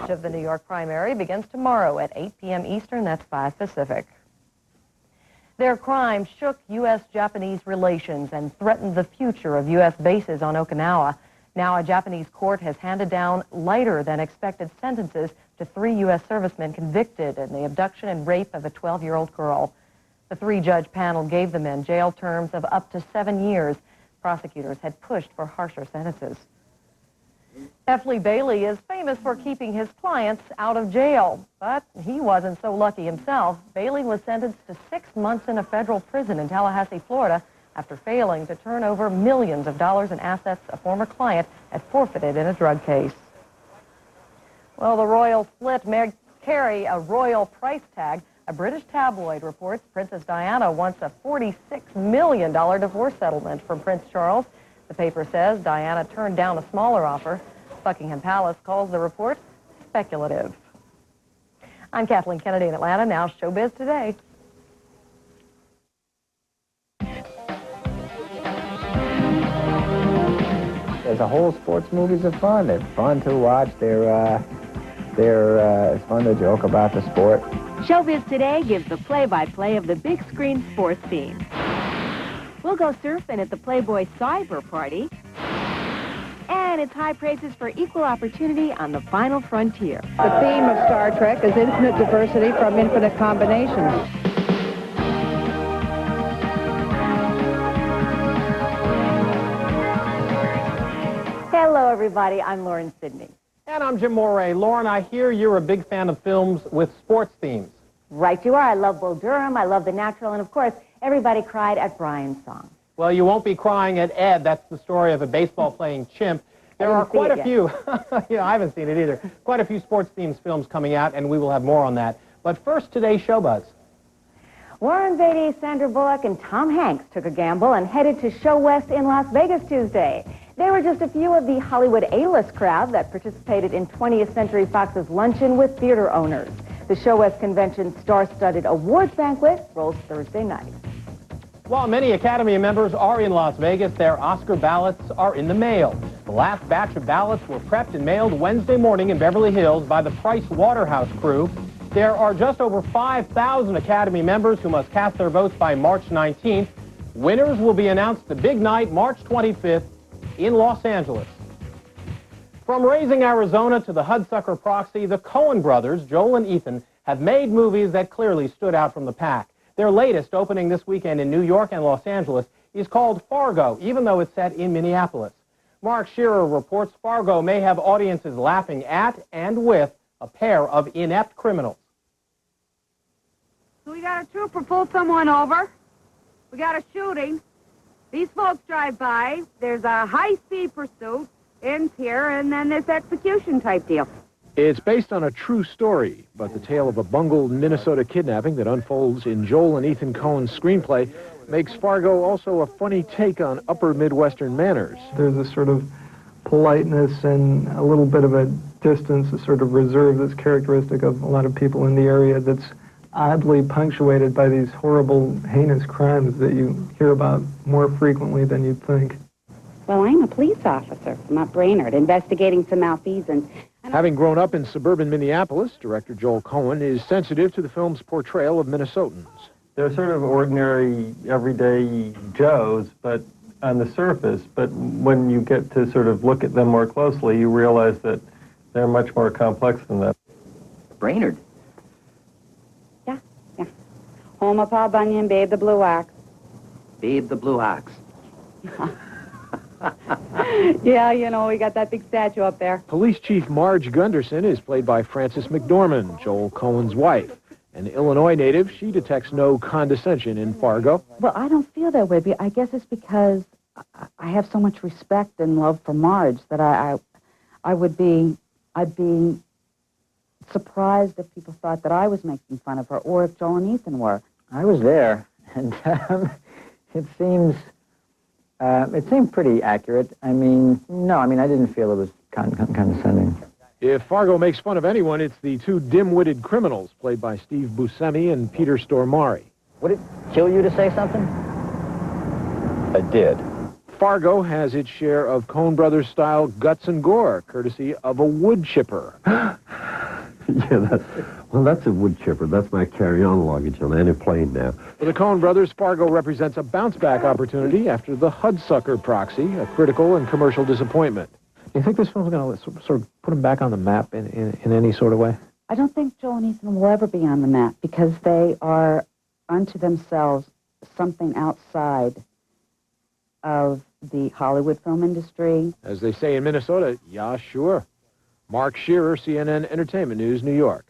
coverage of the New York primary begins tomorrow at 8 p.m. Eastern, that's 5 Pacific. Their crime shook U.S.-Japanese relations and threatened the future of U.S. bases on Okinawa. Now a Japanese court has handed down lighter than expected sentences to 3 U.S. servicemen convicted in the abduction and rape of a 12-year-old girl. The 3-judge panel gave the men jail terms of up to 7 years. Prosecutors had pushed for harsher sentences. F. Lee Bailey is famous for keeping his clients out of jail, but he wasn't so lucky himself. Bailey was sentenced to 6 months in a federal prison in Tallahassee, Florida, after failing to turn over millions of dollars in assets a former client had forfeited in a drug case. Well, the royal split may carry a royal price tag. A British tabloid reports Princess Diana wants a $46 million divorce settlement from Prince Charles. The paper says Diana turned down a smaller offer. Buckingham Palace calls the report speculative. I'm Kathleen Kennedy in Atlanta. Now Showbiz Today. As a whole, sports movies are fun. They're fun to watch. It's fun to joke about the sport. Showbiz Today gives the play-by-play of the big screen sports scene. We'll go surfing at the Playboy Cyber Party. And it's high praises for equal opportunity on the final frontier. The theme of Star Trek is infinite diversity from infinite combinations. Hello, everybody. I'm Lauren Sidney. And I'm Jim Moray. Lauren, I hear you're a big fan of films with sports themes. Right you are. I love Bull Durham. I love The Natural. And, of course, everybody cried at Brian's song. Well, you won't be crying at Ed. That's the story of a baseball-playing chimp. There are quite a few. I haven't seen it either. Quite a few sports-themed films coming out, and we will have more on that. But first, today's Showbuzz. Warren Beatty, Sandra Bullock, and Tom Hanks took a gamble and headed to Show West in Las Vegas Tuesday. They were just a few of the Hollywood A-list crowd that participated in 20th Century Fox's luncheon with theater owners. The Show West Convention's star-studded awards banquet rolls Thursday night. While many Academy members are in Las Vegas, their Oscar ballots are in the mail. The last batch of ballots were prepped and mailed Wednesday morning in Beverly Hills by the Price Waterhouse crew. There are just over 5,000 Academy members who must cast their votes by March 19th. Winners will be announced the big night, March 25th, in Los Angeles. From Raising Arizona to the Hudsucker Proxy, the Coen brothers, Joel and Ethan, have made movies that clearly stood out from the pack. Their latest, opening this weekend in New York and Los Angeles, is called Fargo, even though it's set in Minneapolis. Mark Shearer reports Fargo may have audiences laughing at and with a pair of inept criminals. So we got a trooper pull someone over. We got a shooting. These folks drive by. There's a high-speed pursuit, ends here, and then this execution type deal. It's based on a true story, but the tale of a bungled Minnesota kidnapping that unfolds in Joel and Ethan Coen's screenplay makes Fargo also a funny take on upper Midwestern manners. There's a sort of politeness and a little bit of a distance, a sort of reserve that's characteristic of a lot of people in the area that's oddly punctuated by these horrible, heinous crimes that you hear about more frequently than you'd think. Well, I'm a police officer from up Brainerd, investigating some malfeasance. Having grown up in suburban Minneapolis, director Joel Coen is sensitive to the film's portrayal of Minnesotans. They're sort of ordinary, everyday Joes, but on the surface. But when you get to sort of look at them more closely, you realize that they're much more complex than that. Brainerd? Yeah. Home of Paul Bunyan, Babe the Blue Ox. Babe the Blue Ox. Yeah, you know, we got that big statue up there. Police Chief Marge Gunderson is played by Frances McDormand, Joel Coen's wife. An Illinois native, she detects no condescension in Fargo. Well, I don't feel that way. I guess it's because I have so much respect and love for Marge that I'd be surprised if people thought that I was making fun of her, or if Joel and Ethan were. I was there, and it seemed pretty accurate. I didn't feel it was condescending. If Fargo makes fun of anyone, it's the two dim-witted criminals played by Steve Buscemi and Peter Stormare. Would it kill you to say something? I did. Fargo has its share of Coen Brothers-style guts and gore, courtesy of a wood chipper. Yeah, that's a wood chipper. That's my carry-on luggage on any plane now. For the Coen brothers, Fargo represents a bounce-back opportunity after the Hudsucker proxy, a critical and commercial disappointment. Do you think this film's going to sort of put them back on the map in any sort of way? I don't think Joel and Ethan will ever be on the map because they are unto themselves something outside of the Hollywood film industry. As they say in Minnesota, yeah, sure. Mark Shearer, CNN Entertainment News, New York.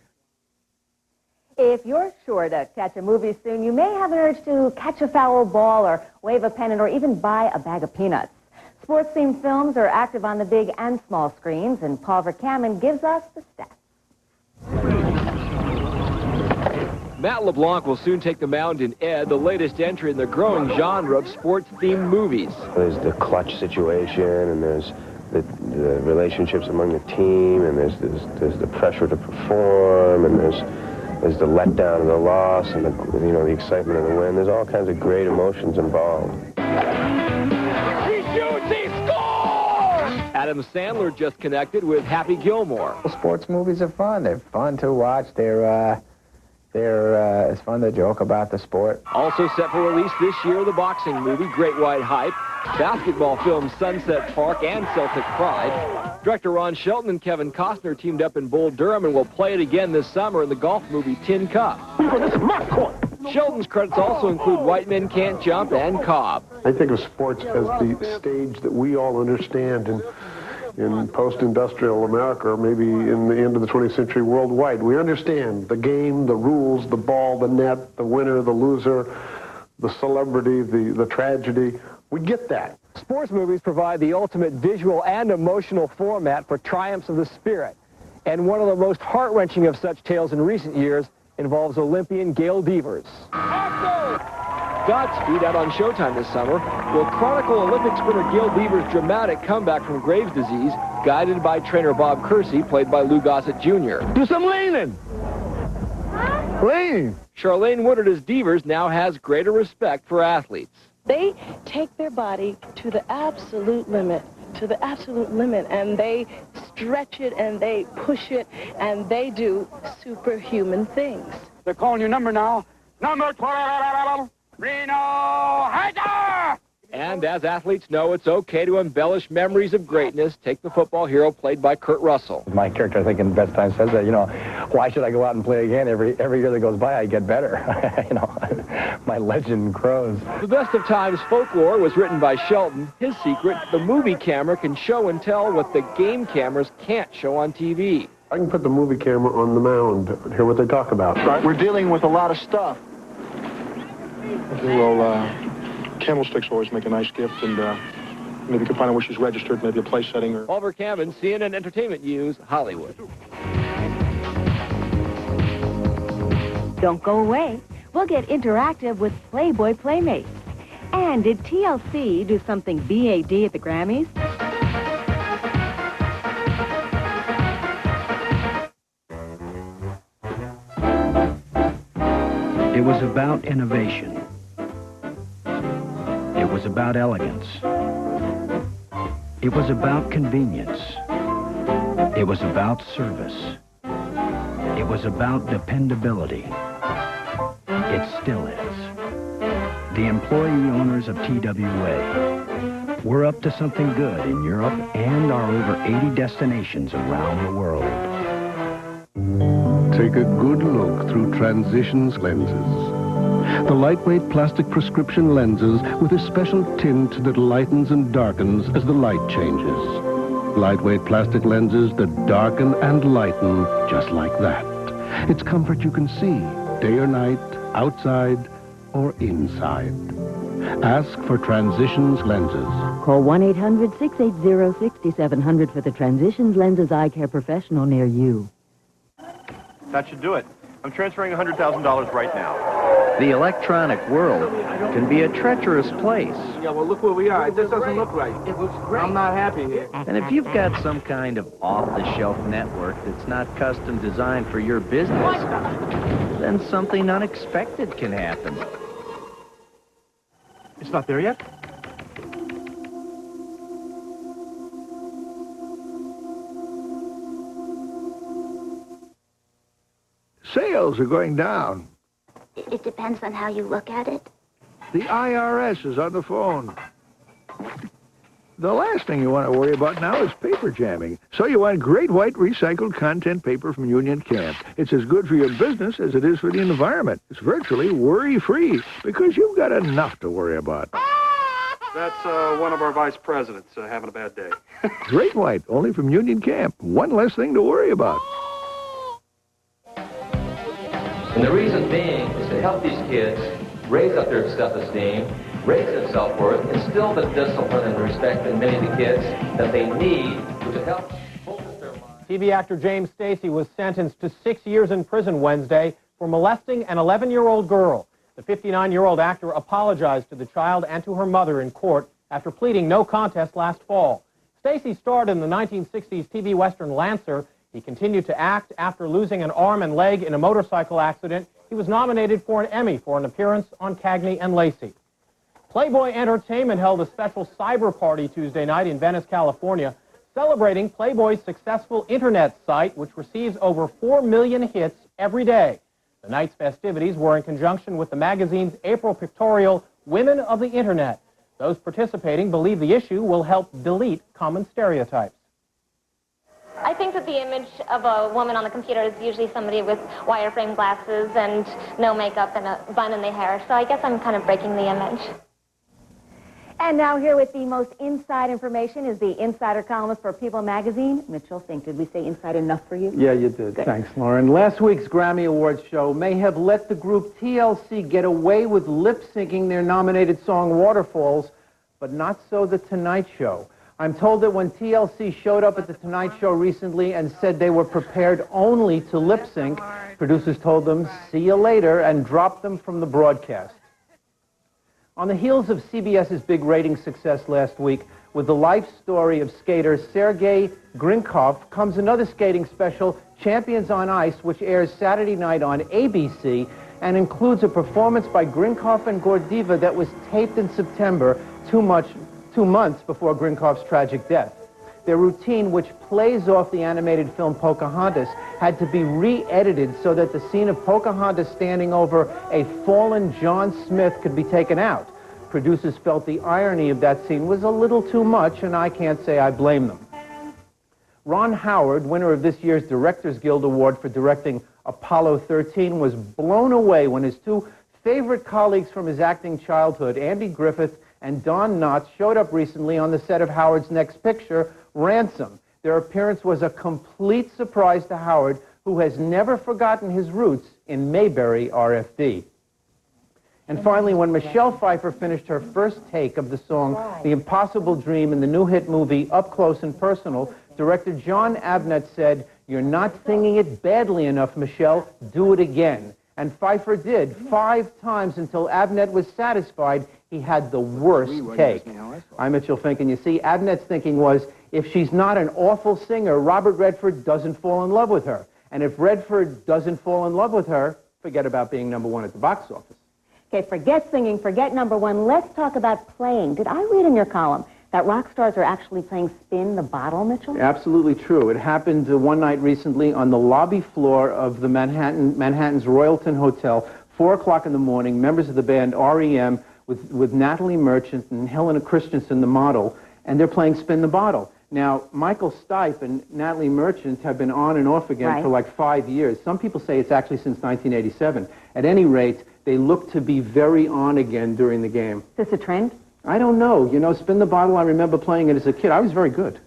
If you're sure to catch a movie soon, you may have an urge to catch a foul ball or wave a pennant or even buy a bag of peanuts. Sports-themed films are active on the big and small screens, and Paul Verkaman gives us the stats. Matt LeBlanc will soon take the mound in Ed, the latest entry in the growing genre of sports-themed movies. There's the clutch situation, and there's the relationships among the team, and there's the pressure to perform, and there's the letdown and the loss, and the excitement of the win. There's all kinds of great emotions involved. He shoots, he scores! Adam Sandler just connected with Happy Gilmore. Sports movies are fun. They're fun to watch. It's fun to joke about the sport. Also set for release this year, the boxing movie Great White Hype, basketball film Sunset Park and Celtic Pride. Director Ron Shelton and Kevin Costner teamed up in Bull Durham and will play it again this summer in the golf movie Tin Cup. Shelton's credits also include White Men Can't Jump and Cobb. I think of sports as the stage that we all understand in post-industrial America, or maybe in the end of the 20th century worldwide. We understand the game, the rules, the ball, the net, the winner, the loser, the celebrity, the tragedy. We get that. Sports movies provide the ultimate visual and emotional format for triumphs of the spirit. And one of the most heart-wrenching of such tales in recent years involves Olympian Gail Devers. Godspeed, out on Showtime this summer, will chronicle Olympic sprinter Gail Devers' dramatic comeback from Graves' disease, guided by trainer Bob Kersey, played by Lou Gossett Jr. Do some leaning. Lean. Charlene Woodard as Devers now has greater respect for athletes. They take their body to the absolute limit, and they stretch it, and they push it, and they do superhuman things. They're calling your number now. Number 12, Reno Heiser! And as athletes know, it's okay to embellish memories of greatness. Take the football hero played by Kurt Russell. My character, I think, in Best Time says that, why should I go out and play again? Every year that goes by, I get better. My legend grows. The Best of Times folklore was written by Shelton. His secret, the movie camera can show and tell what the game cameras can't show on TV. I can put the movie camera on the mound and hear what they talk about. Right. We're dealing with a lot of stuff. Okay, well, candlesticks always make a nice gift, and maybe you can find out where she's registered, maybe a place setting or... Paul Verkaman, CNN Entertainment News, Hollywood. Don't go away. We'll get interactive with Playboy Playmates. And did TLC do something BAD at the Grammys? It was about innovation. It was about elegance. It was about convenience. It was about service. It was about dependability. It still is. The employee owners of TWA. We're up to something good in Europe and our over 80 destinations around the world. Take a good look through Transitions lenses. The lightweight plastic prescription lenses with a special tint that lightens and darkens as the light changes. Lightweight plastic lenses that darken and lighten just like that. It's comfort you can see, day or night, outside or inside. Ask for Transitions lenses. Call 1-800-680-6700 for the Transitions Lenses Eye Care professional near you. That should do it. I'm transferring $100,000 right now. The electronic world can be a treacherous place. Yeah, well, look where we are. It just doesn't look right. It looks great. I'm not happy here. And if you've got some kind of off-the-shelf network that's not custom designed for your business, then something unexpected can happen. It's not there yet? Sales are going down. It depends on how you look at it. The IRS is on the phone. The last thing you want to worry about now is paper jamming. So you want great white recycled content paper from Union Camp. It's as good for your business as it is for the environment. It's virtually worry-free because you've got enough to worry about. That's one of our vice presidents having a bad day. Great white, only from Union Camp. One less thing to worry about. And the reason being is to help these kids raise up their self-esteem, raise their self-worth, instill the discipline and respect in many of the kids that they need to help focus their minds. TV actor James Stacey was sentenced to 6 years in prison Wednesday for molesting an 11-year-old girl. The 59-year-old actor apologized to the child and to her mother in court after pleading no contest last fall. Stacey starred in the 1960s TV Western Lancer. He continued to act after losing an arm and leg in a motorcycle accident. He was nominated for an Emmy for an appearance on Cagney and Lacey. Playboy Entertainment held a special cyber party Tuesday night in Venice, California, celebrating Playboy's successful internet site, which receives over 4 million hits every day. The night's festivities were in conjunction with the magazine's April pictorial, Women of the Internet. Those participating believe the issue will help delete common stereotypes. I think that the image of a woman on the computer is usually somebody with wireframe glasses and no makeup and a bun in their hair, so I guess I'm kind of breaking the image. And now here with the most inside information is the insider columnist for People magazine, Mitchell Fink. Did we say inside enough for you? Yeah, you did. Good. Thanks, Lauren. Last week's Grammy Awards show may have let the group TLC get away with lip-syncing their nominated song Waterfalls, but not so The Tonight Show. I'm told that when TLC showed up at The Tonight Show recently and said they were prepared only to lip-sync, producers told them, see you later, and dropped them from the broadcast. On the heels of CBS's big ratings success last week, with the life story of skater Sergei Grinkov, comes another skating special, Champions on Ice, which airs Saturday night on ABC and includes a performance by Grinkov and Gordieva that was taped in September, 2 months before Grinkov's tragic death. Their routine, which plays off the animated film Pocahontas, had to be re-edited so that the scene of Pocahontas standing over a fallen John Smith could be taken out. Producers felt the irony of that scene was a little too much, and I can't say I blame them. Ron Howard, winner of this year's Directors Guild Award for directing Apollo 13, was blown away when his two favorite colleagues from his acting childhood, Andy Griffith and Don Knotts, showed up recently on the set of Howard's next picture, Ransom. Their appearance was a complete surprise to Howard, who has never forgotten his roots in Mayberry, RFD. And finally, when Michelle Pfeiffer finished her first take of the song The Impossible Dream in the new hit movie Up Close and Personal, director John Abnett said, "You're not singing it badly enough, Michelle. Do it again." And Pfeiffer did 5 times until Abnett was satisfied he had the worst take. I'm Mitchell Fink, and you see, Abnett's thinking was, if she's not an awful singer, Robert Redford doesn't fall in love with her. And if Redford doesn't fall in love with her, forget about being #1 at the box office. Okay, forget singing, forget #1. Let's talk about playing. Did I read in your column that rock stars are actually playing Spin the Bottle, Mitchell? Absolutely true. It happened one night recently on the lobby floor of the Manhattan's Royalton Hotel, 4 o'clock in the morning. Members of the band REM with Natalie Merchant and Helena Christensen, the model, and they're playing Spin the Bottle. Now, Michael Stipe and Natalie Merchant have been on and off again for like 5 years. Some people say it's actually since 1987. At any rate, they look to be very on again during the game. Is this a trend? I don't know. You know, Spin the Bottle, I remember playing it as a kid. I was very good.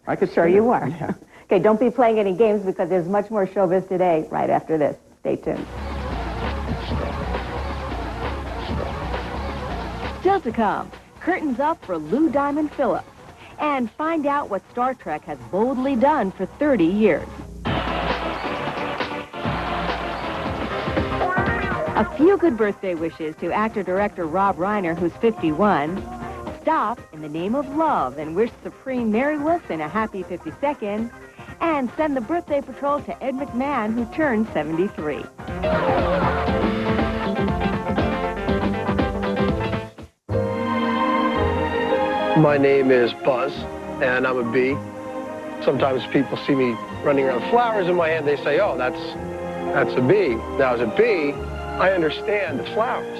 I could Sure spin you it. were. Yeah. Okay, don't be playing any games because there's much more Showbiz Today right after this. Stay tuned. Still to come, curtains up for Lou Diamond Phillips. And find out what Star Trek has boldly done for 30 years. A few good birthday wishes to actor-director Rob Reiner, who's 51. Stop in the name of love and wish Supreme Mary Wilson a happy 52nd. And send the birthday patrol to Ed McMahon, who turned 73. My name is Buzz, and I'm a bee. Sometimes people see me running around with flowers in my hand. They say, oh, that's That's a B. Now, as a B, I understand the flowers.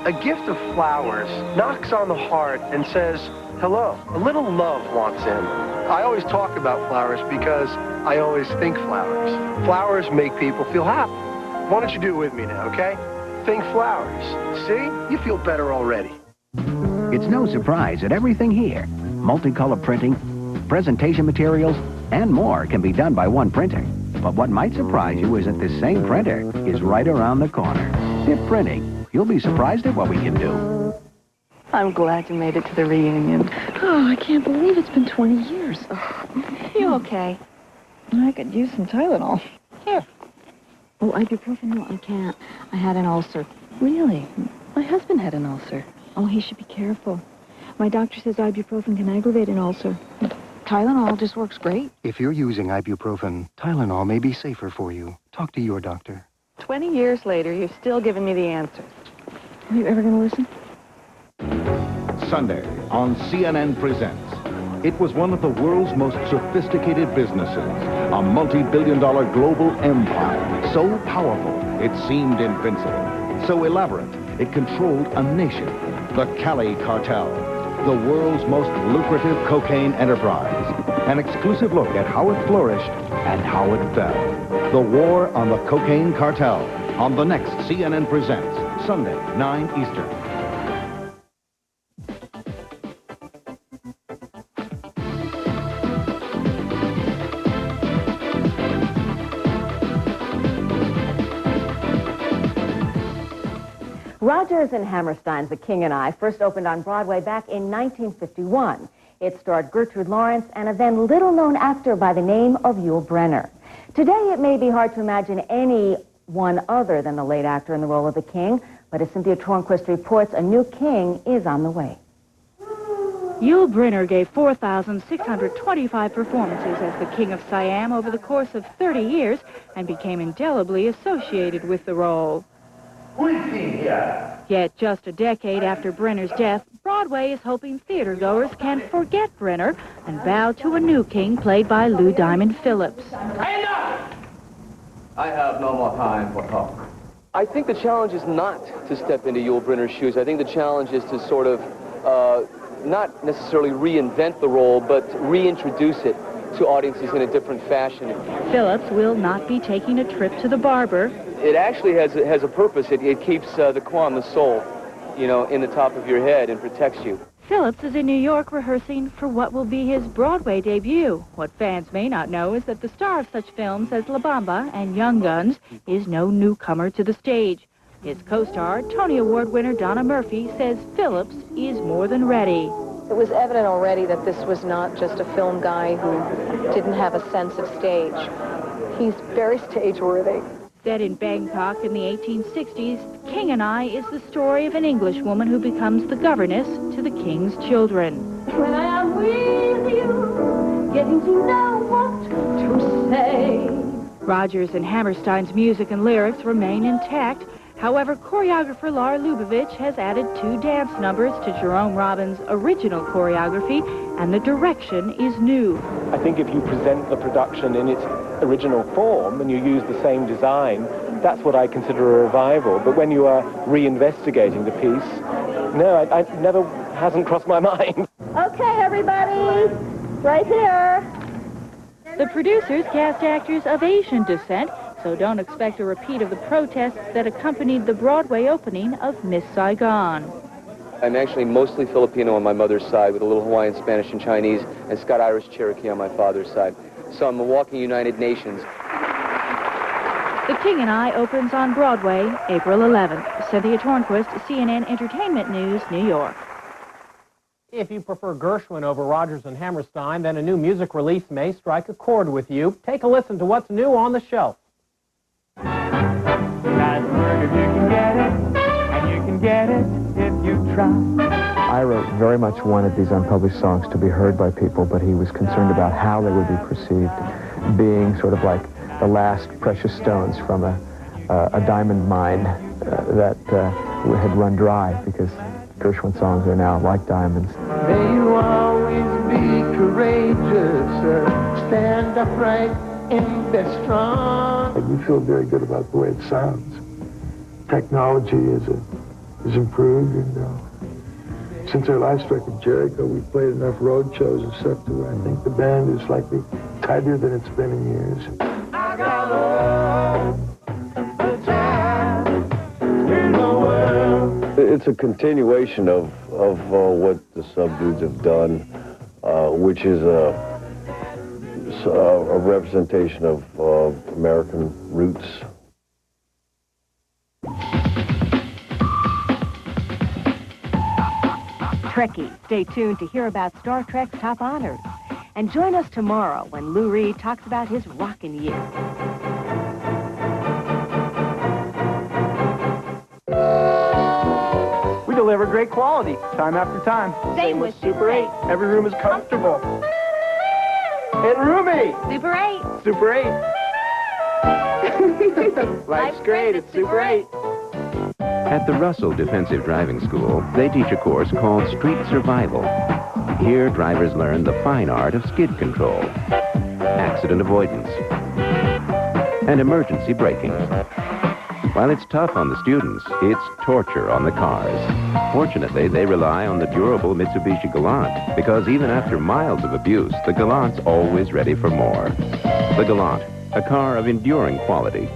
A gift of flowers knocks on the heart and says, hello. A little love wants in. I always talk about flowers because I always think flowers. Flowers make people feel happy. Why don't you do it with me now, okay? Think flowers. See? You feel better already. It's no surprise that everything here, multicolor printing, presentation materials, and more can be done by one printer. But what might surprise you is that this same printer is right around the corner. If printing, you'll be surprised at what we can do. I'm glad you made it to the reunion. Oh, I can't believe it's been 20 years. Oh. You okay? I could use some Tylenol. Here. Oh, ibuprofen? No, I can't. I had an ulcer. Really? My husband had an ulcer. Oh, he should be careful. My doctor says ibuprofen can aggravate an ulcer. Tylenol just works great. If you're using ibuprofen, Tylenol may be safer for you. Talk to your doctor. 20 years later, you've still given me the answers. Are you ever going to listen? Sunday on CNN Presents. It was one of the world's most sophisticated businesses, a multi-billion-dollar global empire, so powerful it seemed invincible, so elaborate it controlled a nation, the Cali Cartel, the world's most lucrative cocaine enterprise. An exclusive look at how it flourished and how it fell. The war on the cocaine cartel on the next CNN Presents, Sunday, 9 Eastern. Rodgers and Hammerstein's The King and I first opened on Broadway back in 1951. It starred Gertrude Lawrence and a then little-known actor by the name of Yul Brynner. Today, it may be hard to imagine anyone other than the late actor in the role of the king, but as Cynthia Tornquist reports, a new king is on the way. Yul Brynner gave 4,625 performances as the King of Siam over the course of 30 years and became indelibly associated with the role. Yet just a decade after Brynner's death, Broadway is hoping theatergoers can forget Brynner and bow to a new king played by Lou Diamond Phillips. I have no more time for talk. I think the challenge is not to step into Yul Brynner's shoes. I think the challenge is to sort of not necessarily reinvent the role, but reintroduce it to audiences in a different fashion. Phillips will not be taking a trip to the barber. It actually has a purpose. It keeps the qualm, the soul, you know, in the top of your head and protects you. Phillips is in New York rehearsing for what will be his Broadway debut. What fans may not know is that the star of such films as La Bamba and Young Guns is no newcomer to the stage. His co-star, Tony Award winner Donna Murphy, says Phillips is more than ready. It was evident already that this was not just a film guy who didn't have a sense of stage. He's very stage-worthy. Set in Bangkok in the 1860s, The King and I is the story of an English woman who becomes the governess to the king's children. When I am with you, getting to know what to say. Rodgers and Hammerstein's music and lyrics remain intact. However, choreographer Laura Lubavitch has added 2 dance numbers to Jerome Robbins' original choreography, and the direction is new. I think if you present the production in its original form and you use the same design, that's what I consider a revival. But when you are reinvestigating the piece, no, I never hasn't crossed my mind. Okay, everybody, right here. The producers cast actors of Asian descent, so don't expect a repeat of the protests that accompanied the Broadway opening of Miss Saigon. I'm actually mostly Filipino on my mother's side, with a little Hawaiian, Spanish, and Chinese, and Scott Irish Cherokee on my father's side. So I'm a walking United Nations. The King and I opens on Broadway April 11th. Cynthia Tornquist, CNN Entertainment News, New York. If you prefer Gershwin over Rodgers and Hammerstein, then a new music release may strike a chord with you. Take a listen to what's new on the shelf. Nice work if you can get it, and you can get it if you try. Ira very much wanted these unpublished songs to be heard by people, but he was concerned about how they would be perceived, being sort of like the last precious stones from a diamond mine that had run dry, because Gershwin songs are now like diamonds. May you always be courageous, stand upright We feel very good about the way it sounds. Technology is improved, and since our last record, Jericho, we've played enough road shows and stuff to where I think the band is likely tighter than it's been in years. It's a continuation of what the Subdudes have done, which is a representation of American roots. Trekkies, stay tuned to hear about Star Trek's top honors. And join us tomorrow when Lou Reed talks about his rockin' years. We deliver great quality, time after time. Same with Super 8. Every room is comfortable. And roomy. Super 8. Super 8. Life's great at Super 8. At the Russell Defensive Driving School, they teach a course called Street Survival. Here, drivers learn the fine art of skid control, accident avoidance, and emergency braking. While it's tough on the students, it's torture on the cars. Fortunately, they rely on the durable Mitsubishi Galant, because even after miles of abuse, the Galant's always ready for more. The Galant, a car of enduring quality.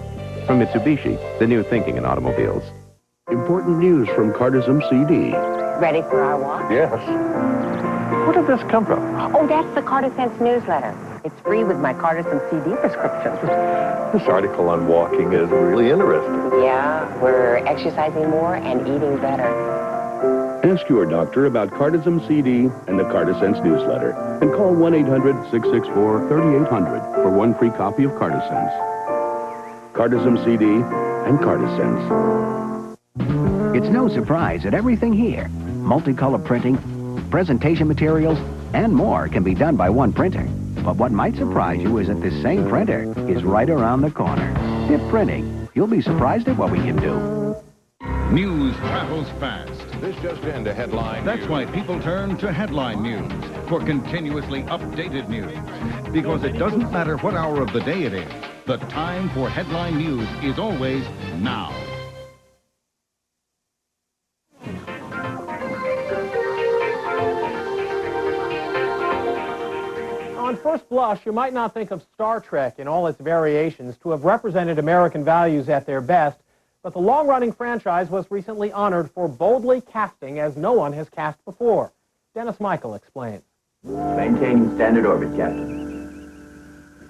From Mitsubishi, the new thinking in automobiles. Important news from Cardism CD. Ready for our walk? Yes. Where did this come from? Oh, that's the Carter Sense newsletter. It's free with my Cardism CD prescription. This article on walking is really interesting. Yeah, we're exercising more and eating better. Ask your doctor about Cardism CD and the Cardisense newsletter, and call 1-800-664-3800 for one free copy of Cardisense. Cardism CD and Cardisense. It's no surprise that everything here, multicolor printing, presentation materials, and more can be done by one printer. But what might surprise you is that this same printer is right around the corner. Dip Printing. You'll be surprised at what we can do. News travels fast. This just into headline That's news. why people turn to headline news for continuously updated news. Because it doesn't matter what hour of the day it is, the time for headline news is always now. On first blush, you might not think of Star Trek in all its variations to have represented American values at their best, but the long-running franchise was recently honored for boldly casting as no one has cast before. Dennis Michael explains. Maintaining standard orbit, Captain.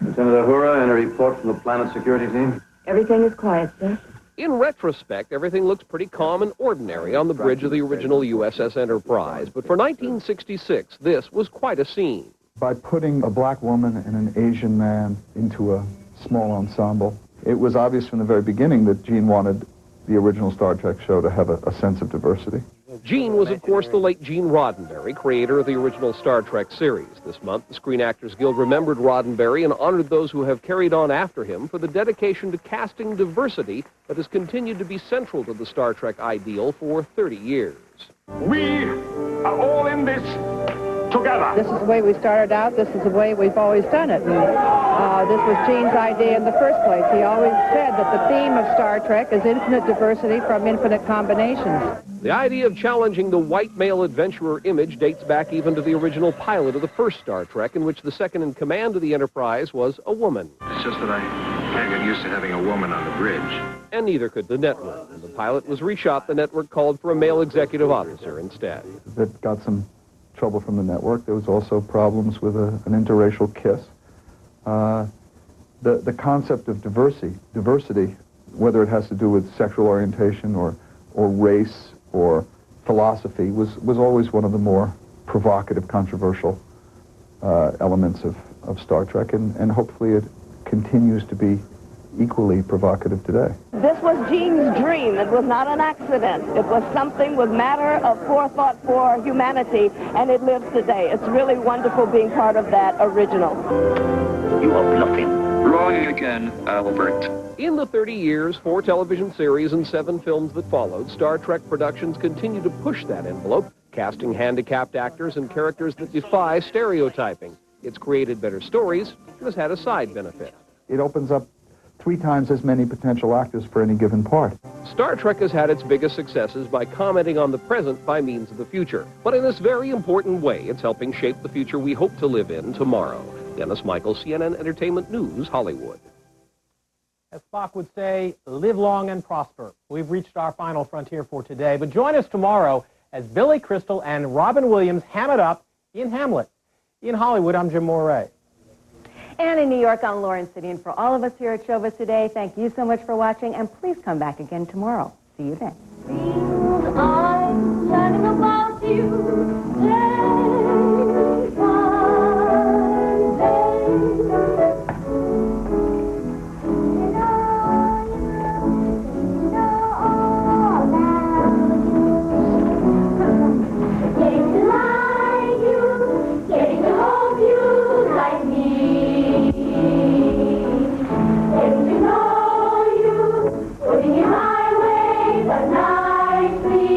Lieutenant Uhura, and a report from the planet security team. Everything is quiet, sir. In retrospect, everything looks pretty calm and ordinary on the bridge of the original USS Enterprise, but for 1966, this was quite a scene. By putting a black woman and an Asian man into a small ensemble, it was obvious from the very beginning that Gene wanted the original Star Trek show to have a sense of diversity. Gene was, of course, the late Gene Roddenberry, creator of the original Star Trek series. This month, the Screen Actors Guild remembered Roddenberry and honored those who have carried on after him for the dedication to casting diversity that has continued to be central to the Star Trek ideal for 30 years. We are all in this together. This is the way we started out. This is the way we've always done it. And, this was Gene's idea in the first place. He always said that the theme of Star Trek is infinite diversity from infinite combinations. The idea of challenging the white male adventurer image dates back even to the original pilot of the first Star Trek, in which the second in command of the Enterprise was a woman. It's just that I can't get used to having a woman on the bridge. And neither could the network. When the pilot was reshot, the network called for a male executive officer instead. That got some trouble from the network. There was also problems with an interracial kiss. The concept of diversity, whether it has to do with sexual orientation or race or philosophy, was always one of the more provocative, controversial elements of Star Trek, and hopefully it continues to be equally provocative today. This was Gene's dream. It was not an accident. It was something with matter of forethought for humanity, and it lives today. It's really wonderful being part of that original. You are bluffing. Wrong again, Albert. In the 30 years, 4 television series and 7 films that followed, Star Trek Productions continue to push that envelope, casting handicapped actors and characters that defy stereotyping. It's created better stories and has had a side benefit. it opens up 3 times as many potential actors for any given part. Star Trek has had its biggest successes by commenting on the present by means of the future. But in this very important way, it's helping shape the future we hope to live in tomorrow. Dennis Michael, CNN Entertainment News, Hollywood. As Spock would say, live long and prosper. We've reached our final frontier for today, but join us tomorrow as Billy Crystal and Robin Williams ham it up in Hamlet. In Hollywood, I'm Jim Moray. And in New York, I'm Lauren City. And for all of us here at Showbiz Today, thank you so much for watching, and please come back again tomorrow. See you then. I'm learning about you. Putting in my way, but nicely.